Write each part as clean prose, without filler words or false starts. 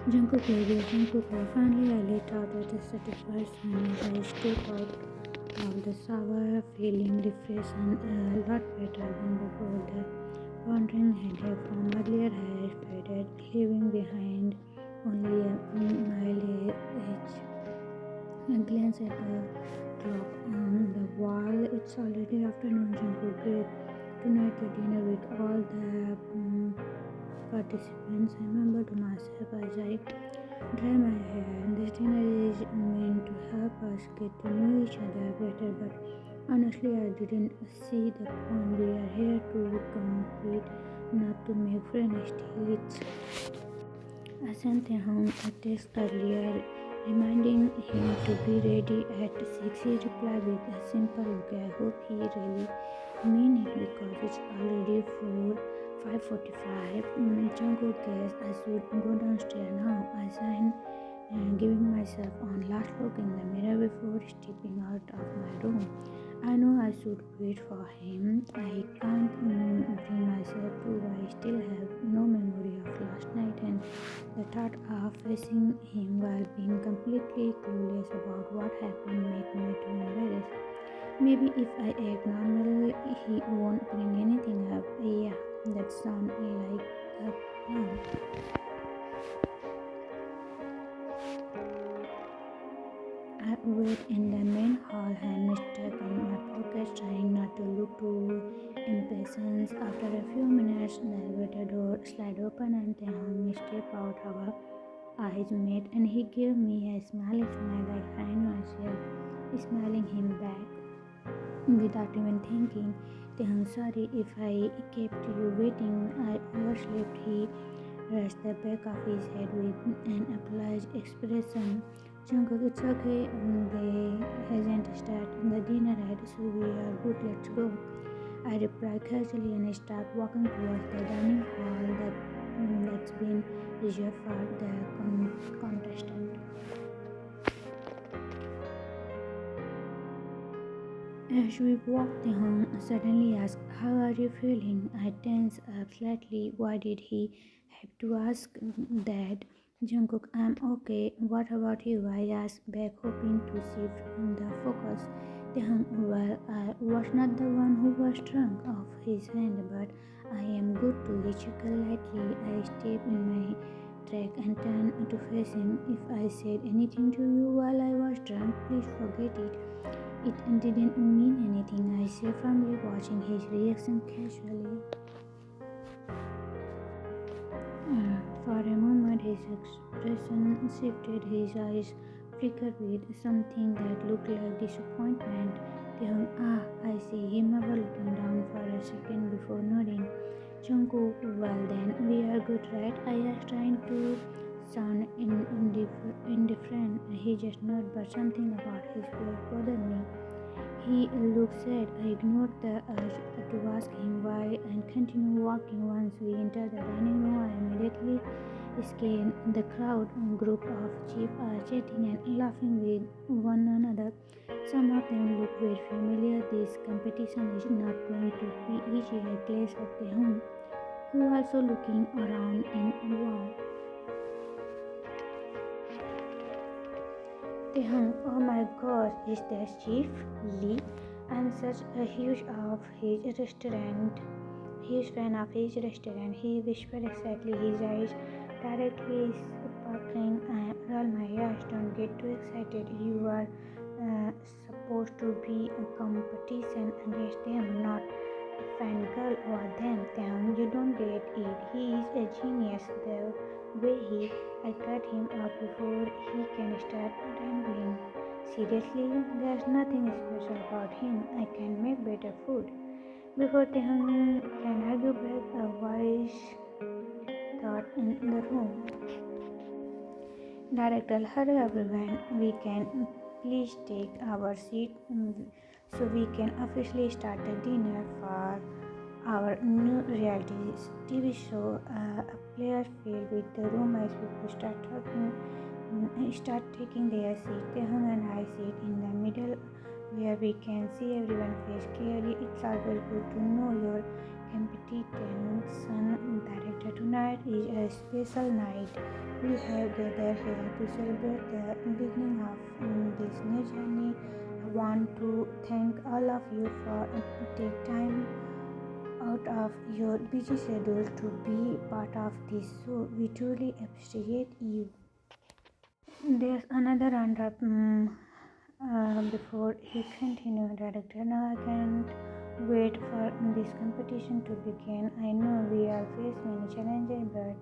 Jungkook label Jungkook finally I let out at a satisfied sign as I step out of the shower, feeling refreshed and a lot better than before. The wandering headache from earlier has faded, leaving behind only a mild-edge. I glance at the clock on the wall. It's already afternoon. Jungkook great. Tonight the dinner with all the participants. I remember to myself as I dry my hair. This dinner is meant to help us get to know each other better, but honestly, I didn't see the point. We are here to compete, not to make friends. Still, I sent him a text earlier reminding him to be ready at 6. He replied with a simple okay. I hope he really mean it because it's already 5:45. Jungkook guessed I should go downstairs now. I signed giving myself one last look in the mirror before stepping out of my room. I know I should wait for him. I can't bring myself to. I still have no memory of last night, and the thought of facing him while being completely clueless about what happened make me too embarrassed. Maybe if I act normal, he won't bring anything up. Yeah, that sounds like a plan. I wait in the main hall, hand stuck in my pocket, trying not to look too impatient. After a few minutes, the elevator door slid open and Tehong stepped out. Our eyes met, and he gave me a smiling smile. I find myself smiling him back without even thinking. Tehong, sorry if I kept you waiting. I overslept. He raised the back of his head with an apologetic expression. Jungkook, it's okay. They hasn't started the dinner yet, so we are good. Let's go. I replied casually and start walking towards the dining hall that's been reserved for the contestant. As we walked home, suddenly asked, "How are you feeling?" I tensed up slightly. Why did he have to ask that? Jungkook, I'm okay. What about you? I asked back, hoping to shift the focus. Taehyung, well, I was not the one who was drunk off his hand, but I am good too. He chuckled lightly. I stepped in my track and turned to face him. If I said anything to you while I was drunk, please forget it. It didn't mean anything, I said firmly, watching his reaction casually. For a moment, his expression shifted. His eyes flickered with something that looked like disappointment. Taehyung, I see. He never looking down for a second before nodding. Jungkook, well then, we are good, right? I was trying to sound indifferent. He just nodded, but something about his face bothered me. He looked sad. I ignored the urge to ask him why and continued walking. Once we entered the dining room, I immediately scanned the crowd. A group of chiefs are chatting and laughing with one another. Some of them look very familiar. This competition is not going to be easy. I glanced at the home, who also looking around in wow. Taehyung, oh my gosh, is that Chief Lee? I'm such a huge fan of his restaurant. He whispered excitedly, his eyes directly sparkling. I roll my eyes. Don't get too excited. You are supposed to be a competition against them, not a fangirl over them. Taehyung, you don't get it. He is a genius. The way I cut him off before he can start rambling. Seriously, there's nothing special about him. I can make better food. Before Taehyung can argue back, a voice thought in the room. Director, hurry everyone. We can please take our seat so we can officially start the dinner for our new reality TV show. A player filled with the room as people start taking their seat. Taehyung and I sit in the middle where we can see everyone's face clearly. It's always good to know your empty tension. Director, tonight is a special night. We have gathered here to celebrate the beginning of this new journey. I want to thank all of you for take time out of your busy schedule to be part of this show. We truly appreciate you. There's another round up before he continued. Director, now I can't wait for this competition to begin. I know we all face many challenges, but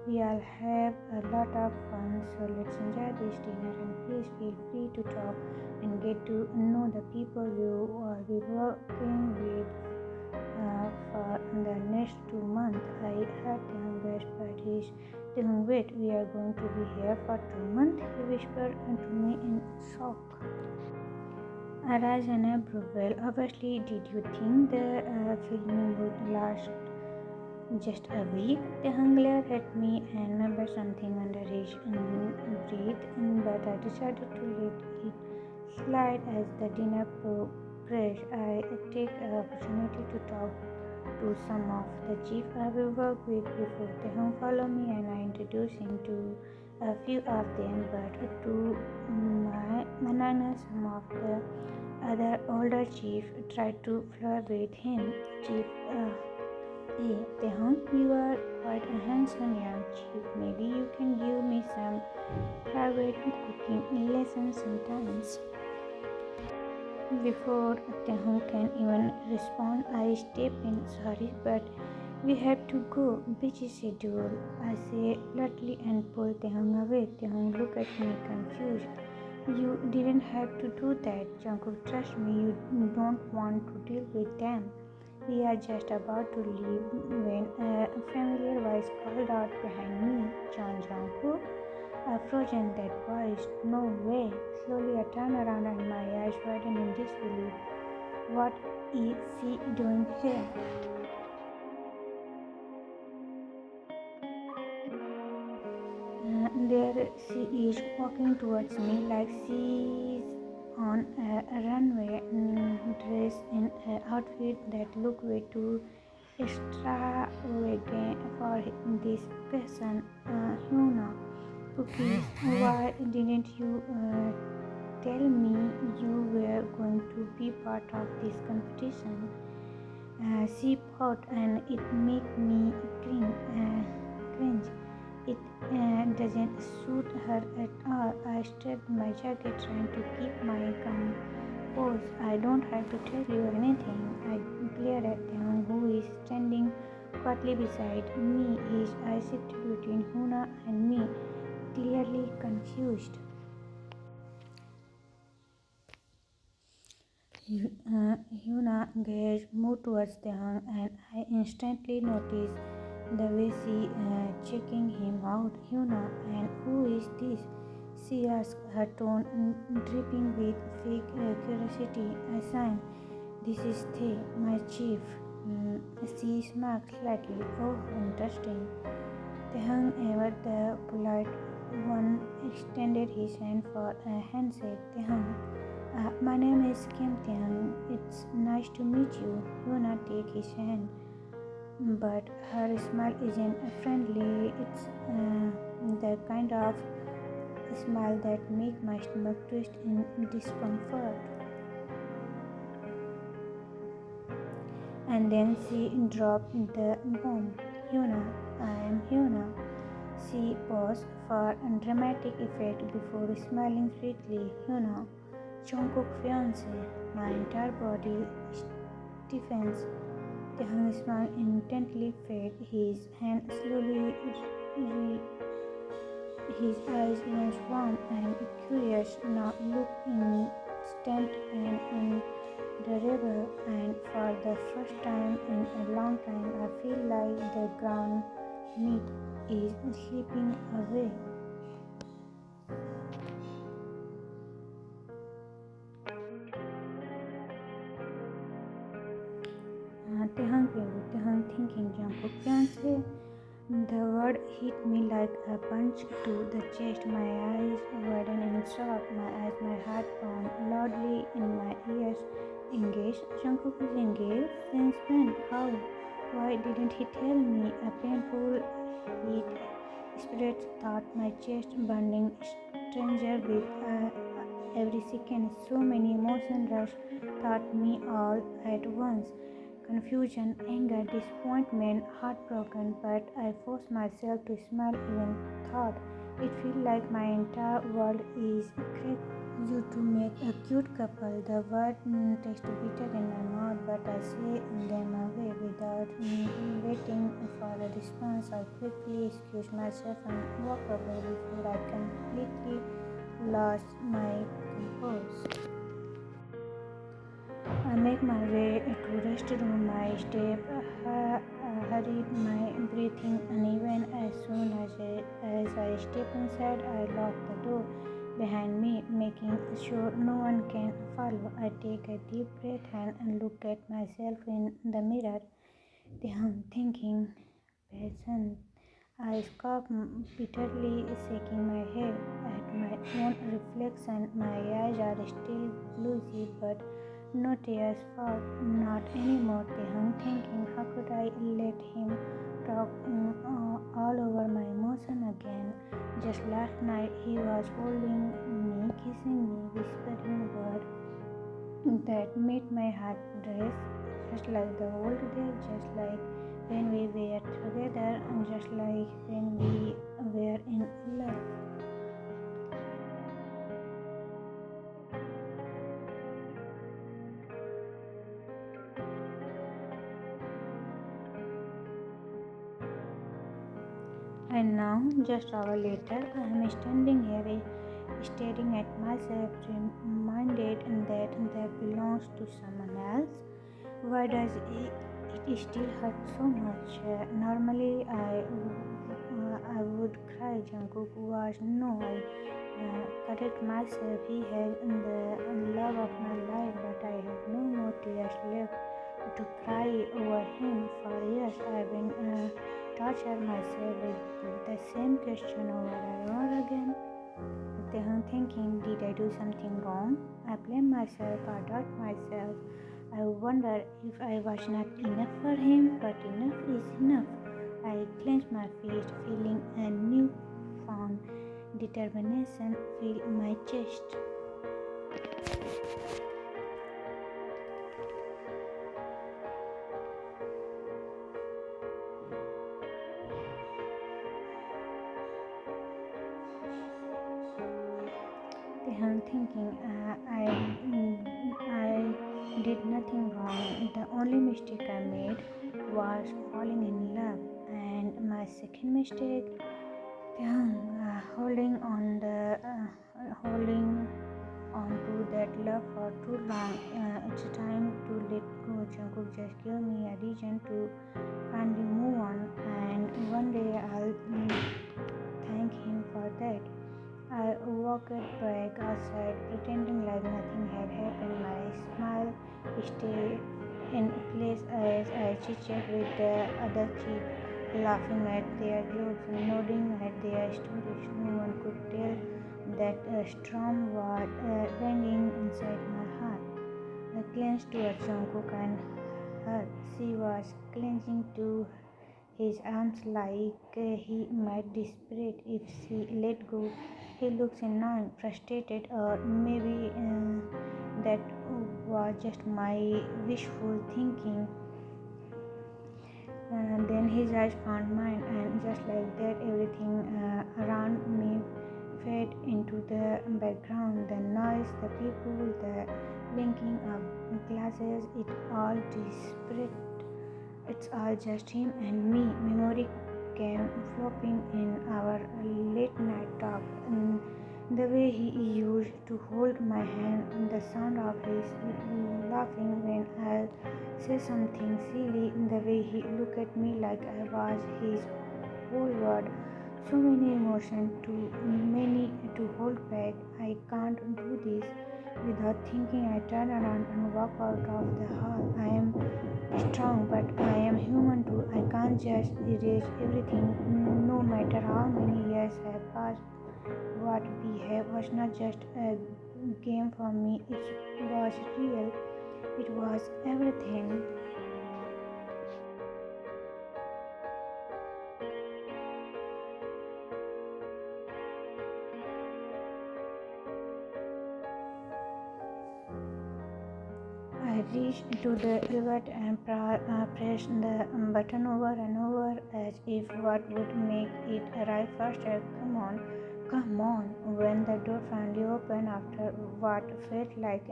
we all have a lot of fun. So let's enjoy this dinner and please feel free to talk and get to know the people you will be working with for the next 2 months. I heard the best part is wait, we are going to be here for 2 months, he whispered to me in shock. Araz and approval. Obviously, did you think the filming would last just a week? The glared at me and murmured something under his breath, but I decided to let it slide as the dinner progressed. I take the opportunity to talk to some of the chief I have worked with before. They follow me and I introduce him to a few of them, but to my annoyance, some of the other older chief tried to flirt with him. Chief, hey, Tehong, you are quite a handsome young chief. Maybe you can give me some private cooking lessons sometimes. Before Tehong can even respond, I step in. Sorry, but we have to go. Busy schedule, I say bluntly and pull Tehong away. Tehong look at me confused. You didn't have to do that, Jungkook. Trust me, you don't want to deal with them. We are just about to leave when a familiar voice called out behind me, Jungkook. I frozen that voice. No way. Slowly I turn around and my eyes widen in disbelief. What is she doing here? There she is walking towards me like she's on a runway, dressed in an outfit that looked way too extravagant for this person. Hyuna, Cookies, why didn't you tell me you were going to be part of this competition? She paused and it made me cringe. It doesn't suit her at all. I strapped my jacket trying to keep my composure. I don't have to tell you anything. I glared at him, who is standing quietly beside me, his eyes shifted between Huna and me, clearly confused. Hyuna gaze moved towards Tehang and I instantly noticed the way she checking him out. Hyuna, and who is this? She asked, her tone dripping with fake curiosity. I sighed. This is Tae, my chief. She smiled slightly. Oh, interesting. Tehang, ever the polite one, extended his hand for a handshake. Tehang, my name is Kim Tehang. It's nice to meet you. Hyuna take his hand, but her smile isn't friendly. It's the kind of smile that makes my stomach twist in discomfort. And then she dropped the bomb. Hyuna, I am Hyuna. She paused for a dramatic effect before smiling sweetly. Hyuna, Jungkook's fiance. My entire body stiffens. Tehang smiled intently, fed his hand slowly. His eyes once warm and curious now look instant and unbearable, and for the first time in a long time I feel like the ground meat is slipping away. Tehang thinking Jungkook fiance. The word hit me like a punch to the chest. My eyes widened in shock. My heart pounded loudly in my ears. Engaged? Jungkook is engaged? Since when? How? Why didn't he tell me? A painful heat spread thought my chest burning stranger with every second. So many emotions rushed thought me all at once. Confusion, anger, disappointment, heartbroken, but I forced myself to smile even thought. It feels like my entire world is cracked. You to make a cute couple. The word tastes bitter in my mouth, but I say them away without waiting for a response. I quickly excuse myself and walk away before I completely lost my composure. I make my way to restroom. My step hurried, my breathing uneven. As soon as I step inside, I lock the door behind me, making sure no one can follow. I take a deep breath and look at myself in the mirror. I'm thinking, patient. I scoff bitterly, shaking my head at my own reflection. My eyes are still glossy, but no tears fall, not anymore. I'm thinking, how could I let him talk all over my emotion again? Just last night, he was holding me, kissing me, whispering words that made my heart race, just like the old days, just like when we were together, and just like when we were in love. And now, just an hour later, I am standing here staring at myself, reminded that belongs to someone else. Why does it still hurt so much? Normally, I would cry. Jungkook was no. I correct myself. He has the love of my life, but I have no more tears left to cry over him. For years, I've been torture myself with the same question over and over again. Then I'm thinking, did I do something wrong? I blame myself, I doubt myself. I wonder if I was not enough for him, but enough is enough. I clench my fist, feeling a newfound determination fill my chest. I'm thinking I did nothing wrong. The only mistake I made was falling in love, and my second mistake, holding on to that love for too long. It's time to let go. Jungkook just give me a reason to finally move on, and one day I'll thank him for that. I walked back outside, pretending like nothing had happened. My smile stayed in place as I chit-chat with the other chief, laughing at their jokes and nodding at their stories. No one could tell that a storm was raging inside my heart. I clenched to a Jungkook and her. She was clenching to his arms like he might desperate if she let go. He looks annoyed, frustrated, or maybe that was just my wishful thinking. Then his eyes found mine, and just like that, everything around me fade into the background. The noise, the people, the blinking of glasses, it all disparate. It's all just him and me. Memory came flopping in our late night talk, and the way he used to hold my hand, and the sound of his laughing when I say something silly, the way he looked at me like I was his whole world. So many emotions, too many to hold back. I can't do this. Without thinking, I turn around and walk out of the hall. I am strong, but I am human too. I can't just erase everything, no matter how many years have passed. What we have was not just a game for me, it was real, it was everything. I reached to the elevator and pressed the button over and over as if what would make it arrive faster. Come on, come on. When the door finally opened after what felt like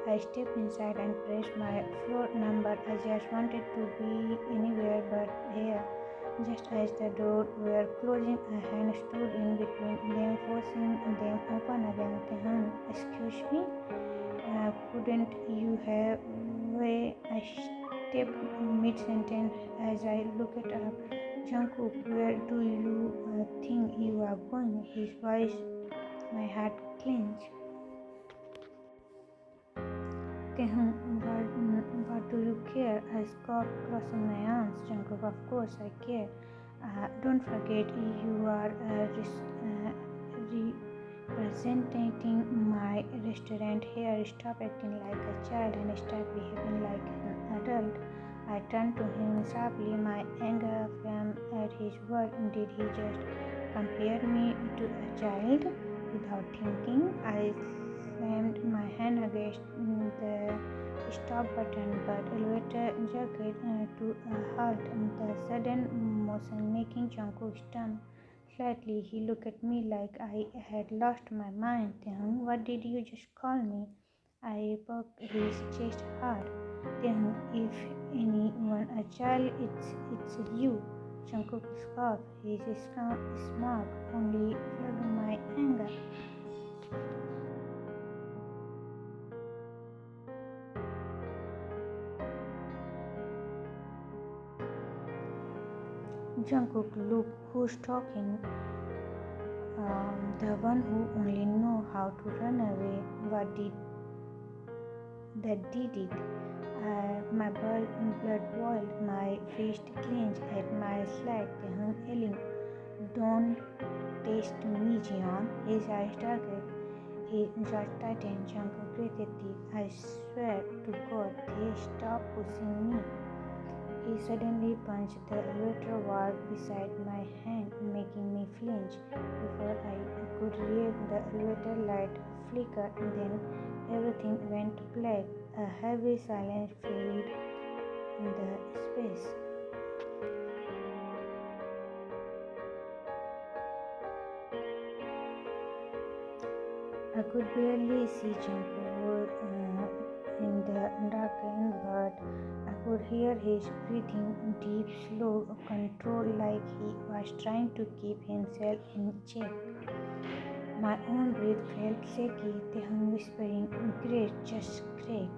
I stepped inside and pressed my floor number. I just wanted to be anywhere but here. Just as the doors were closing, a hand stood in between them, forcing them open again. Tehan, excuse me? Couldn't you have way? I stepped mid-sentence as I looked up. Jungkook, where do you think you are going? His voice, my heart clenched. Tehun, what do you care? I scoffed, crossing my arms. Jungkook, of course I care. Don't forget, you are representing my restaurant here. Stop acting like a child and start behaving like an adult. I turned to him sharply, my anger flamed at his word. Did he just compare me to a child? Without thinking, I slammed my hand against the stop button, but elevator jerked to a halt. The sudden motion making Jungkook stun slightly. He looked at me like I had lost my mind. Then, what did you just call me? I poked his chest hard. Then, if anyone a child, it's you. Jungkook scoffed. His smirk only fueled my anger. Jungkook, look, who's talking? The one who only know how to run away. What did that did it? My blood boiled, my fist clenched at my slack. Tehan yelling, "Don't test me, Jian!" His eyes darkened. His jaw tightened. Jungkook gritted teeth. I swear to God, they stop pushing me. He suddenly punched the elevator wall beside my hand, making me flinch. Before I could react, the elevator light flickered, then everything went black. A heavy silence filled the space. I could barely see Jungkook in the darkened, but I could hear his breathing, deep, slow, controlled, like he was trying to keep himself in check. My own breath felt shaky. Tehan whispering, "Great, just great."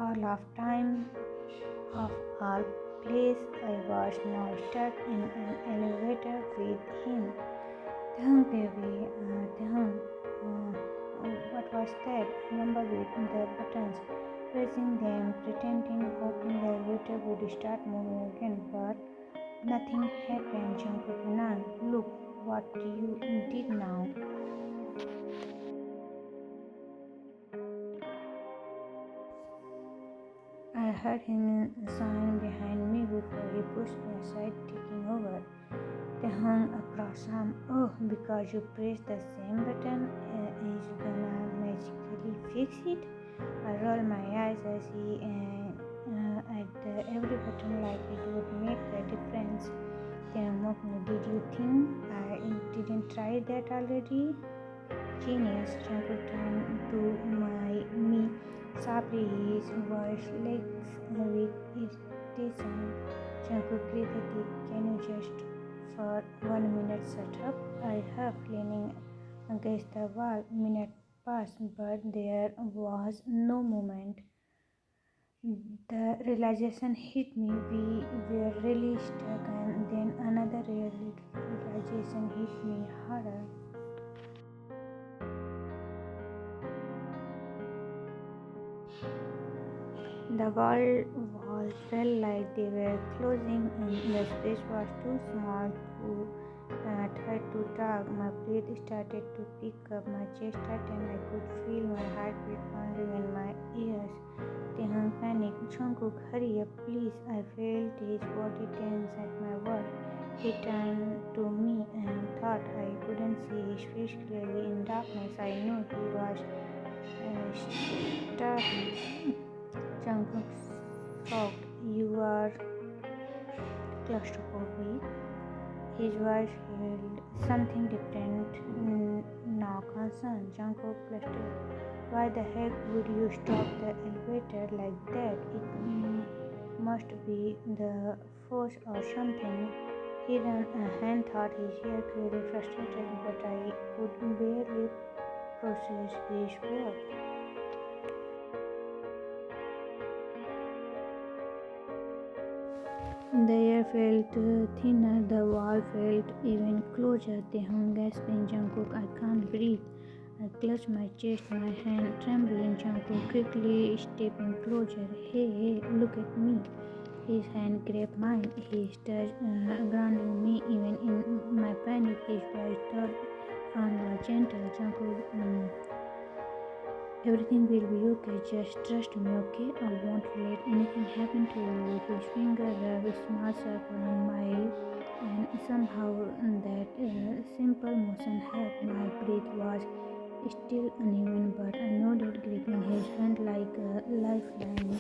All of time, of all place, I was now stuck in an elevator with him. Tehan, baby, Tehan. What was that? I remember with the buttons, pressing them, pretending, hoping the elevator would start moving again, but nothing happened. Jungkook, none. Look what you did now. I heard him sighing behind me before he pushed me aside, taking over. They hung across him. Oh, because you pressed the same button, is gonna magically fix it? I rolled my eyes as he at every button like it would make a difference. Then mocked me. Did you think I didn't try that already? Genius, Jungkook turned to me sharply, his voice leaks with irritation. Jungkook gritted, "Can you just for 1 minute shut up?" I huffed, leaning against the wall. Minute passed, but there was no movement. The realization hit me. We were really stuck, and then another realization hit me harder. The walls felt like they were closing in. The space was too small, too tight, too dark. My breath started to pick up, my chest tightened. I could feel my heartbeat pounding in my ears. Tehan panicked. "Jungkook, hurry up, please!" I felt his body tense at my word. He turned to me and thought I couldn't see his face clearly in darkness. I knew he was Startled, Jungkook shocked. You are claustrophobic. His voice held something different, now concerned. Jungkook blustered. Why the heck would you stop the elevator like that? It must be the force or something. He ran a hand thought his hair clearly frustrated, but I could barely process his words. The air felt thinner, the wall felt even closer. They hung gasping. Jungkook, I can't breathe. I clutched my chest, my hand trembling. Jungkook quickly stepping closer. Hey, hey, look at me. His hand grabbed mine. He started grounding me even in my panic. His voice thought sound was gentle. Jungkook, everything will be okay. Just trust me, okay? I won't let anything happen to you. His finger rubbed a small circle on my lip, and somehow that simple motion helped. My breath was still uneven, but I nodded, gripping his hand like a lifeline.